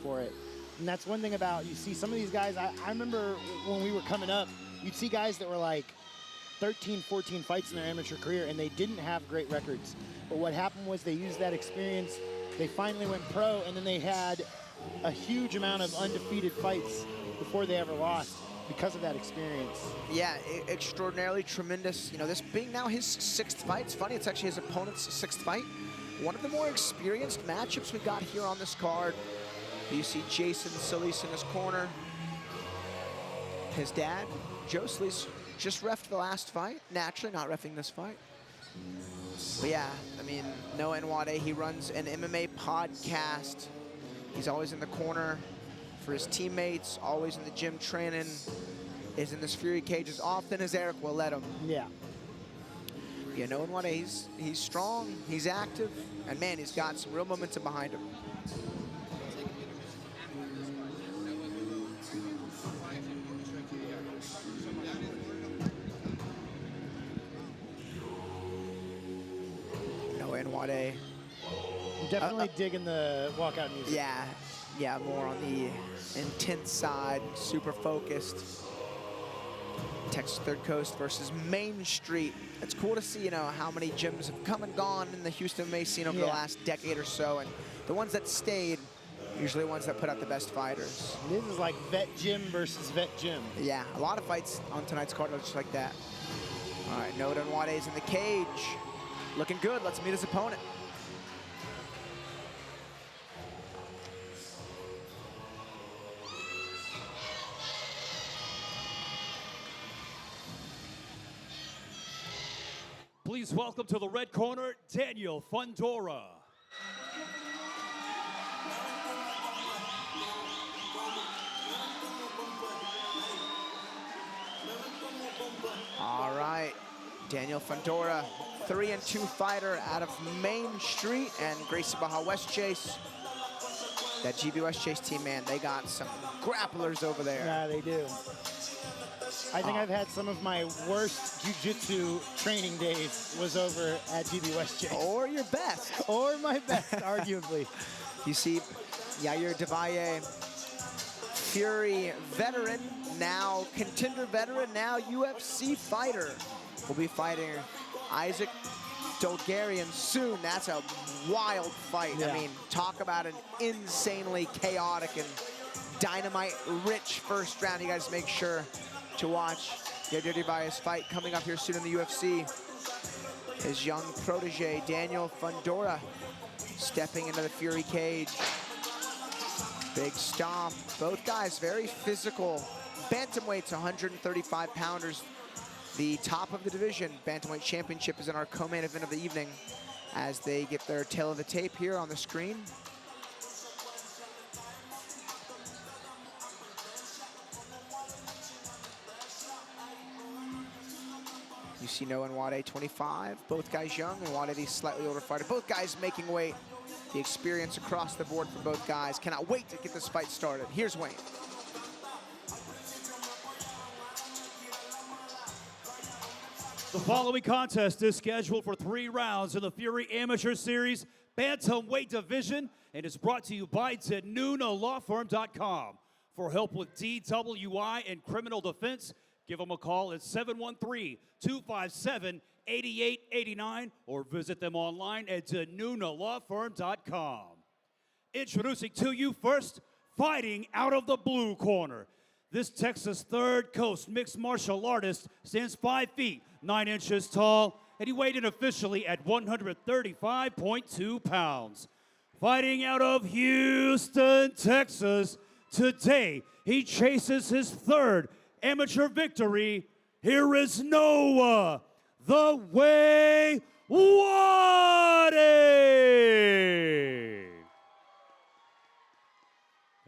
for it. And that's one thing about, you see some of these guys, I remember when we were coming up, you'd see guys that were like 13, 14 fights in their amateur career, and they didn't have great records. But what happened was they used that experience, they finally went pro, and then they had a huge amount of undefeated fights before they ever lost because of that experience. Yeah, extraordinarily tremendous. You know, this being now his 6th fight. It's funny, it's actually his opponent's 6th fight. One of the more experienced matchups we got here on this card. You see Jason Solis in his corner. His dad, Joe Solis, just reffed the last fight. Naturally not reffing this fight. But yeah, I mean, Noah Nwadei, he runs an MMA podcast. He's always in the corner for his teammates, always in the gym training, is in this Fury cage as often as Eric will let him. Yeah. Yeah, Noah Nwadei, he's strong, he's active, and man, he's got some real momentum behind him. Noah Nwadei. Definitely digging the walkout music. Yeah, more on the intense side, super focused. Texas Third Coast versus Main Street. It's cool to see, you know, how many gyms have come and gone in the Houston MMA scene over the last decade or so, and the ones that stayed, usually ones that put out the best fighters. This is like vet gym versus vet gym. Yeah, a lot of fights on tonight's card are just like that. All right, Noah Nwadei's in the cage. Looking good, let's meet his opponent. Please welcome to the red corner, Daniel Fundora. All right, Daniel Fundora, 3-2 fighter out of Main Street and Gracie Baja West Chase. That GB West Chase team, man, they got some grapplers over there. Yeah, they do. I think I've had some of my worst jiu-jitsu training days was over at GB West Chase. Or your best. Or my best, arguably. You see Yair Devaye, Fury veteran, now contender veteran, now UFC fighter. Will be fighting Isaac Dolgarian soon. That's a wild fight. Yeah. I mean, talk about an insanely chaotic and dynamite-rich first round. You guys make sure to watch Yair Devaye's fight coming up here soon in the UFC. His young protege, Daniel Fundora, stepping into the Fury cage. Big stomp. Both guys very physical. Bantamweight's 135-pounders. The top of the division. Bantamweight championship is in our co-main event of the evening as they get their tail of the tape here on the screen. You see Noah Nwadei, 25, both guys young, Nwadei the slightly older fighter. Both guys making weight. The experience across the board for both guys. Cannot wait to get this fight started. Here's Wayne. The following contest is scheduled for 3 rounds in the Fury Amateur Series Bantamweight Division and is brought to you by DeNunaLawFirm.com. For help with DWI and criminal defense, give them a call at 713-257-8889 or visit them online at DeNunaLawFirm.com. Introducing to you first, fighting out of the blue corner. This Texas Third Coast mixed martial artist stands 5 feet, 9 inches tall, and he weighed in officially at 135.2 pounds. Fighting out of Houston, Texas, today he chases his 3rd amateur victory. Here is Noah "The Way" Nwadei.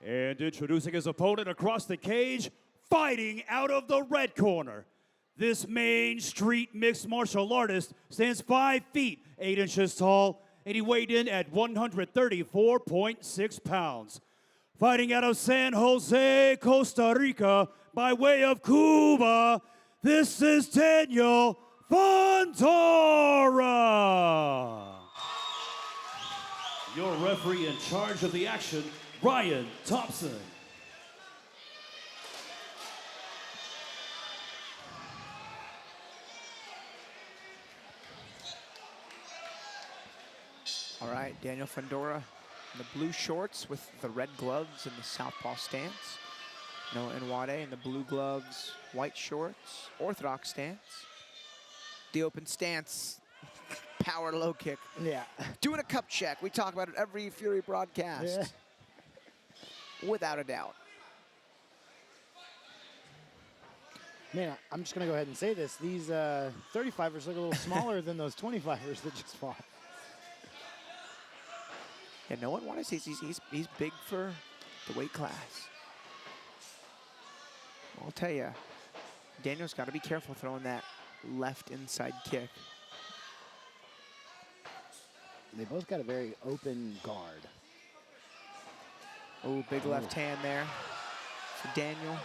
And introducing his opponent across the cage, fighting out of the red corner. This Main Street mixed martial artist stands 5 feet, 8 inches tall, and he weighed in at 134.6 pounds. Fighting out of San Jose, Costa Rica, by way of Cuba, this is Daniel Fundora. Your referee in charge of the action, Ryan Thompson. All right, Daniel Fundora in the blue shorts with the red gloves and the southpaw stance. Noah Nwadei in the blue gloves, white shorts, orthodox stance. The open stance, power low kick. Yeah. Doing a cup check. We talk about it every Fury broadcast. Yeah. Without a doubt. Man, I'm just going to go ahead and say this. These 35ers look a little smaller than those 25ers that just fought. Yeah, no one wants to see he's big for the weight class. I'll tell you, Daniel's got to be careful throwing that left inside kick. They both got a very open guard. Oh, big left hand there for Daniel.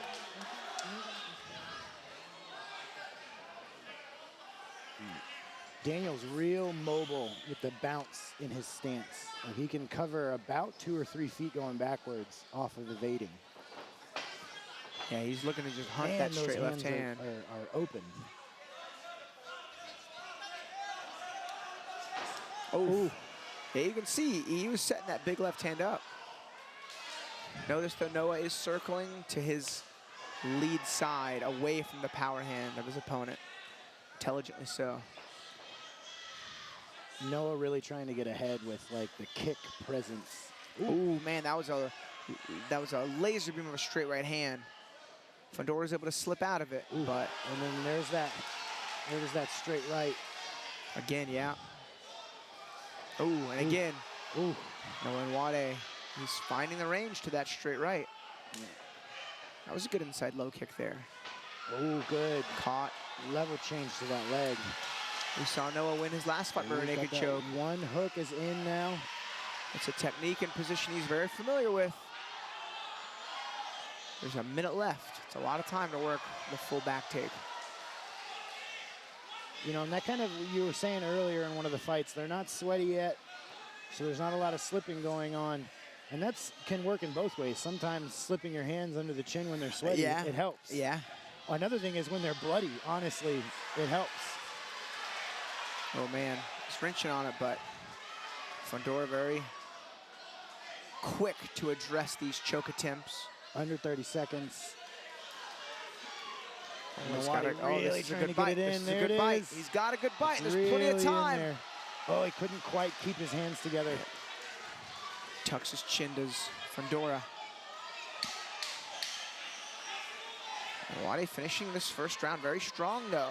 Daniel's real mobile with the bounce in his stance. Like he can cover about 2 or 3 feet going backwards off of evading. Yeah, he's looking to just hunt And that those straight left hands hand. are open. Oh, yeah, you can see he was setting that big left hand up. Notice though Noah is circling to his lead side away from the power hand of his opponent. Intelligently so. Noah really trying to get ahead with like the kick presence. Ooh, man, that was a laser beam of a straight right hand. Fundora's able to slip out of it, but And then there's that straight right. again, yeah. Ooh, and again, Ooh. Noah Nwadei, he's finding the range to that straight right. Yeah. That was a good inside low kick there. Oh, good. Caught. Level change to that leg. We saw Noah win his last fight for a naked choke. One hook is in now. It's a technique and position he's very familiar with. There's a minute left. It's a lot of time to work the full back take. You know, and that kind of, you were saying earlier in one of the fights, they're not sweaty yet, so there's not a lot of slipping going on. And that's can work in both ways. Sometimes slipping your hands under the chin when they're sweaty, it helps. Yeah. Another thing is when they're bloody, honestly, it helps. Oh man, he's wrenching on it, but Fundora very quick to address these choke attempts. Under 30 seconds. He's got a, really this is a trying good to get bite. it in. This is There a good it bite. is. He's got a good bite. It's There's plenty of really in time. there. Oh, he couldn't quite keep his hands together. Tucks his chin, does Fundora. Nwadei finishing this first round very strong, though.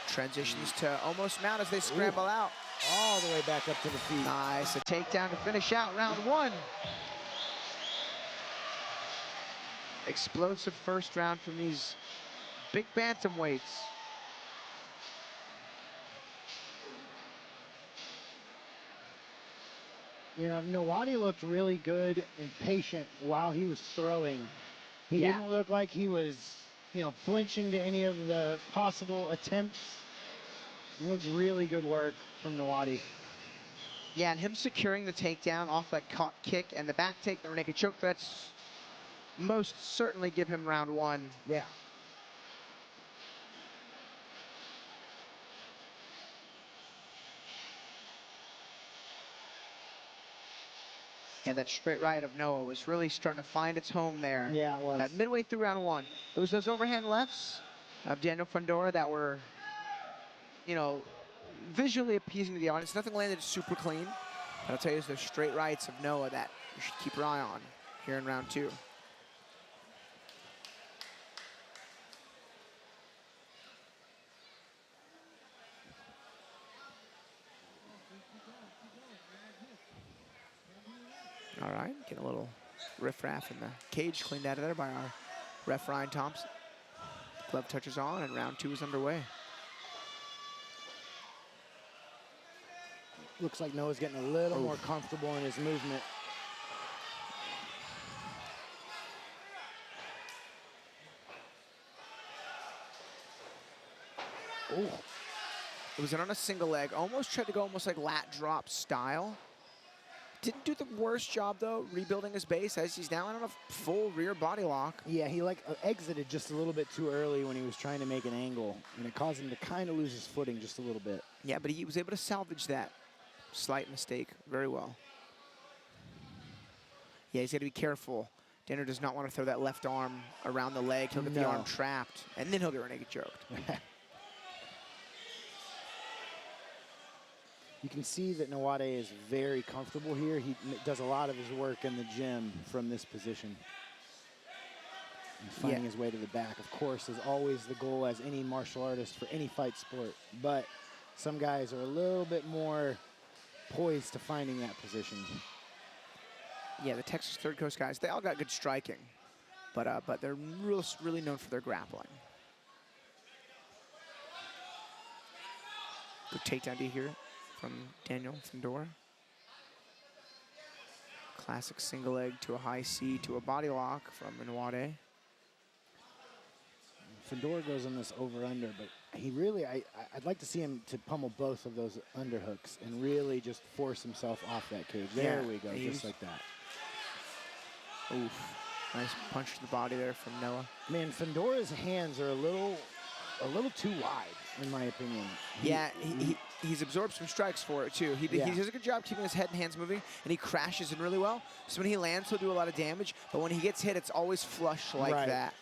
Transitions to almost mount as they scramble out. All the way back up to the feet. Nice, a takedown to finish out round one. Explosive first round from these big bantamweights. You know, Nwadei looked really good and patient while he was throwing. He didn't look like he was, you know, flinching to any of the possible attempts. It was really good work from Nwadei. Yeah, and him securing the takedown off that caught kick and the back take, the naked choke, that's most certainly give him round one. Yeah. And that straight right of Noah was really starting to find its home there. Yeah, it was. At midway through round one. It was those overhand lefts of Daniel Fundora that were, you know, visually appeasing to the audience. Nothing landed super clean. But I'll tell you, it's those straight rights of Noah that you should keep your eye on here in round two. All right, getting a little riffraff in the cage cleaned out of there by our ref Ryan Thompson. Glove touches on and round two is underway. Looks like Noah's getting a little more comfortable in his movement. Oh. It was in on a single leg. Almost tried to go almost like lat drop style. Didn't do the worst job, though, rebuilding his base as he's now on a full rear body lock. Yeah, he like exited just a little bit too early when he was trying to make an angle, and it caused him to kind of lose his footing just a little bit. Yeah, but he was able to salvage that slight mistake very well. Yeah, he's got to be careful. Danner does not want to throw that left arm around the leg. He'll get the arm trapped, and then he'll get naked choked. You can see that Nwadei is very comfortable here. He does a lot of his work in the gym from this position. And finding his way to the back, of course, is always the goal as any martial artist for any fight sport. But some guys are a little bit more poised to finding that position. Yeah, the Texas Third Coast guys, they all got good striking, but they're really known for their grappling. Good takedown D here from Daniel Fundora. Classic single leg to a high C to a body lock from Nwadei. Fundora goes on this over-under, but he really, I'd like to see him to pummel both of those underhooks and really just force himself off that cage. There we go, just like that. Oof, nice punch to the body there from Noah. Man, Fundora's hands are a little too wide, in my opinion. He's absorbed some strikes for it, too. He does a good job keeping his head and hands moving, and he crashes in really well. So when he lands, he'll do a lot of damage, but when he gets hit, it's always flush like that.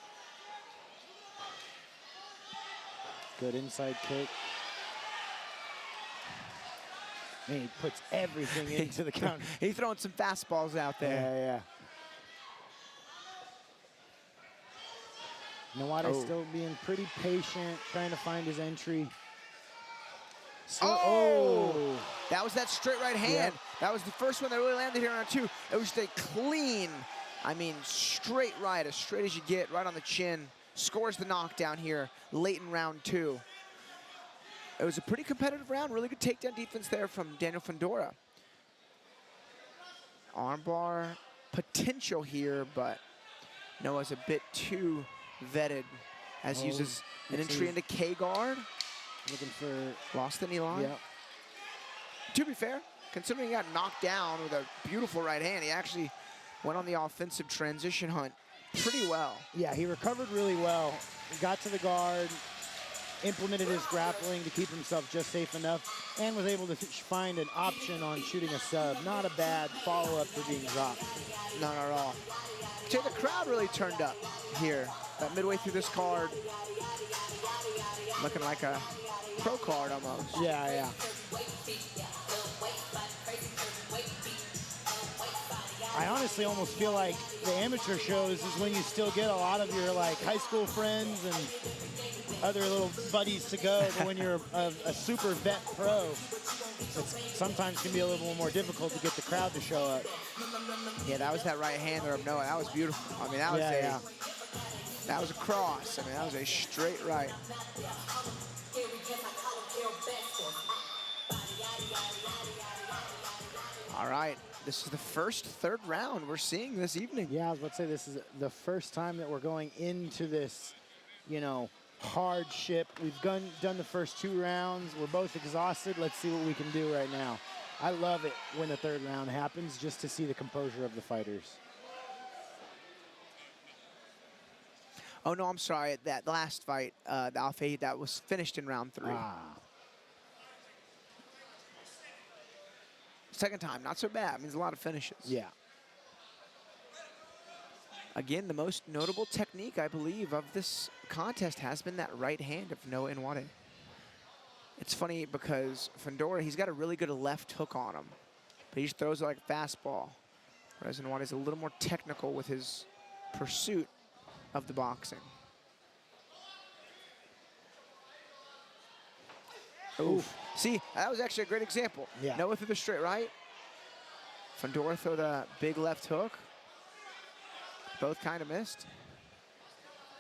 Good inside kick. And he puts everything into the counter. He's throwing some fastballs out there. Nwadei's still being pretty patient, trying to find his entry. That was that straight right hand. That was the first one that really landed here on round 2. It was a clean, I mean, straight right, as straight as you get, right on the chin. Scores the knockdown here late in round 2. It was a pretty competitive round. Really good takedown defense there from Daniel Fundora. Armbar potential here, but Noah's a bit too vetted as he uses an entry into K guard. Looking for... Lost the knee line. Yep. To be fair, considering he got knocked down with a beautiful right hand, he actually went on the offensive transition hunt pretty well. Yeah, he recovered really well. Got to the guard, implemented his grappling to keep himself just safe enough, and was able to find an option on shooting a sub. Not a bad follow-up for being dropped. Not at all. So the crowd really turned up here. About midway through this card, looking like a pro card almost. Yeah. I honestly almost feel like the amateur shows is when you still get a lot of your like high school friends and other little buddies to go, but when you're a super vet pro, it sometimes can be a little more difficult to get the crowd to show up. Yeah, that was that right hander of Noah. That was beautiful. I mean, that was that was a cross. I mean, that was a straight right. All right, this is the first third round we're seeing this evening. Yeah, I was about to say this is the first time that we're going into this, you know, hardship. We've done the first 2 rounds. We're both exhausted. Let's see what we can do right now. I love it when the third round happens just to see the composure of the fighters. Oh, no, I'm sorry. That last fight, the Alfie, that was finished in round 3. Second time, not so bad. Means a lot of finishes. Yeah. Again, the most notable technique, I believe, of this contest has been that right hand of Noah Nwadei. It's funny because Fundora, he's got a really good left hook on him, but he just throws it like a fastball. Whereas Nwadei's a little more technical with his pursuit of the boxing. Oof. See, that was actually a great example. Yeah. Noah threw the straight right. Fundora threw the big left hook. Both kind of missed.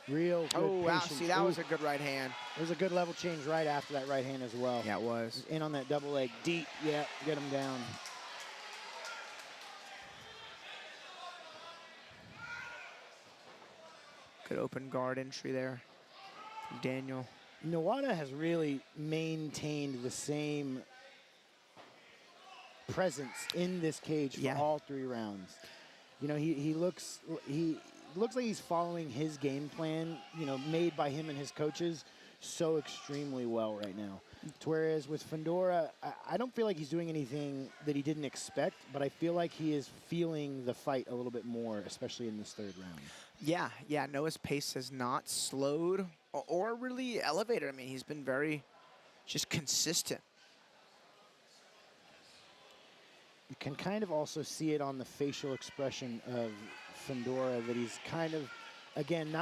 Real good wow, patience. see, that was a good right hand. There was a good level change right after that right hand as well. Yeah, it was. In on that double leg, deep, get him down. Good open guard entry there from Daniel. Nwadei has really maintained the same presence in this cage for all 3 rounds. You know, he looks like he's following his game plan, you know, made by him and his coaches so extremely well right now. Whereas with Fundora, I don't feel like he's doing anything that he didn't expect, but I feel like he is feeling the fight a little bit more, especially in this 3rd round. Yeah, Noah's pace has not slowed or really elevated. I mean, he's been very just consistent. You can kind of also see it on the facial expression of Fundora that he's kind of, again,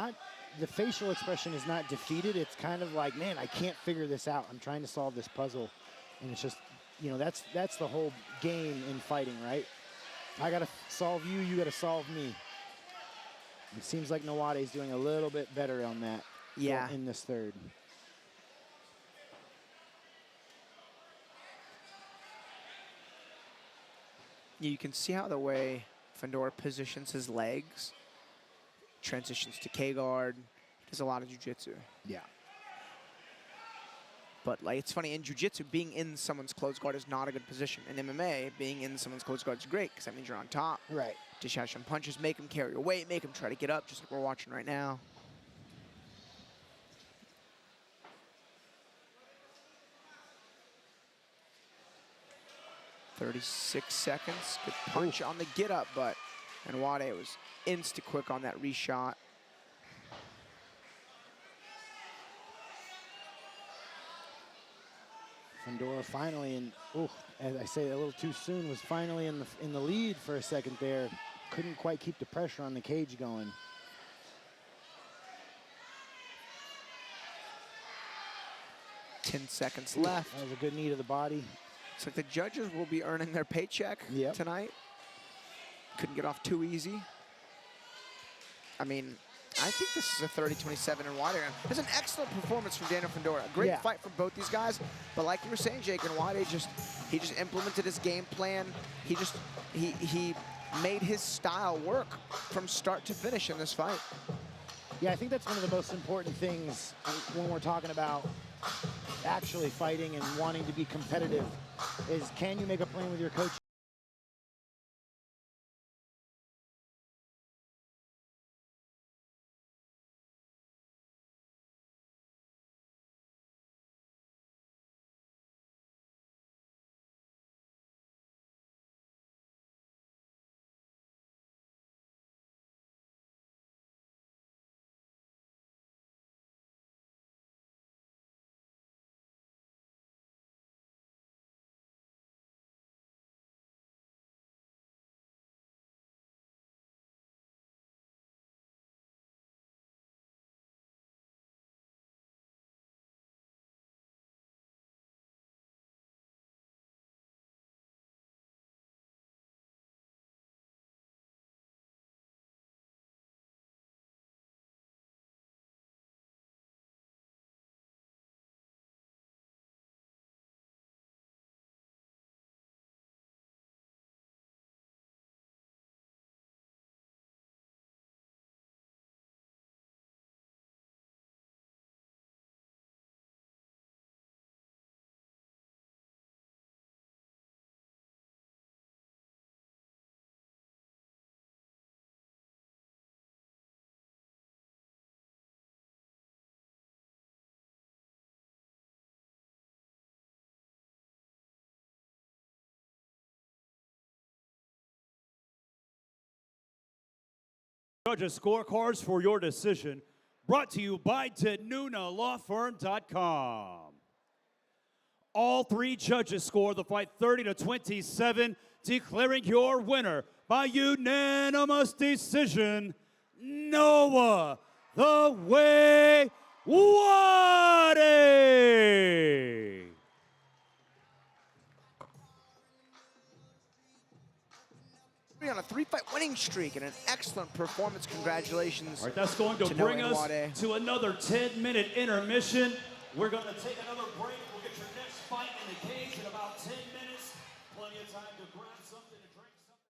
the facial expression is not defeated. It's kind of like, man, I can't figure this out. I'm trying to solve this puzzle. And it's just, you know, that's the whole game in fighting, right? I got to solve you, you got to solve me. It seems like Nwadei is doing a little bit better on that in this 3rd. You can see how the way Fundora positions his legs, transitions to K-guard, does a lot of jiu-jitsu. Yeah. But like, it's funny, in jiu-jitsu, being in someone's closed guard is not a good position. In MMA, being in someone's closed guard is great, because that means you're on top. Right. Dish out some punches, make them carry your weight, make them try to get up, just like we're watching right now. "36 seconds, good punch on the get up, but Nwadei was insta-quick on that reshot. Fundora finally, and as I say, a little too soon, was finally in the lead for a second there. Couldn't quite keep the pressure on the cage going. "10 seconds left. That was a good knee to the body. Looks like the judges will be earning their paycheck tonight. Couldn't get off too easy. I mean, I think this is a 30-27 in Nwadei. It's an excellent performance from Daniel Fundora. A great fight for both these guys. But like you were saying, Jake, Nwadei he just implemented his game plan. He made his style work from start to finish in this fight. Yeah, I think that's one of the most important things when we're talking about actually fighting and wanting to be competitive is, can you make a plan with your coach? Judges' scorecards for your decision, brought to you by DeNunaLawFirm.com. All 3 judges score the fight 30-27, declaring your winner by unanimous decision, Noah the Way Nwadei. On a 3-fight winning streak and an excellent performance. Congratulations. All right, that's going to bring us to another 10-minute intermission. We're going to take another break.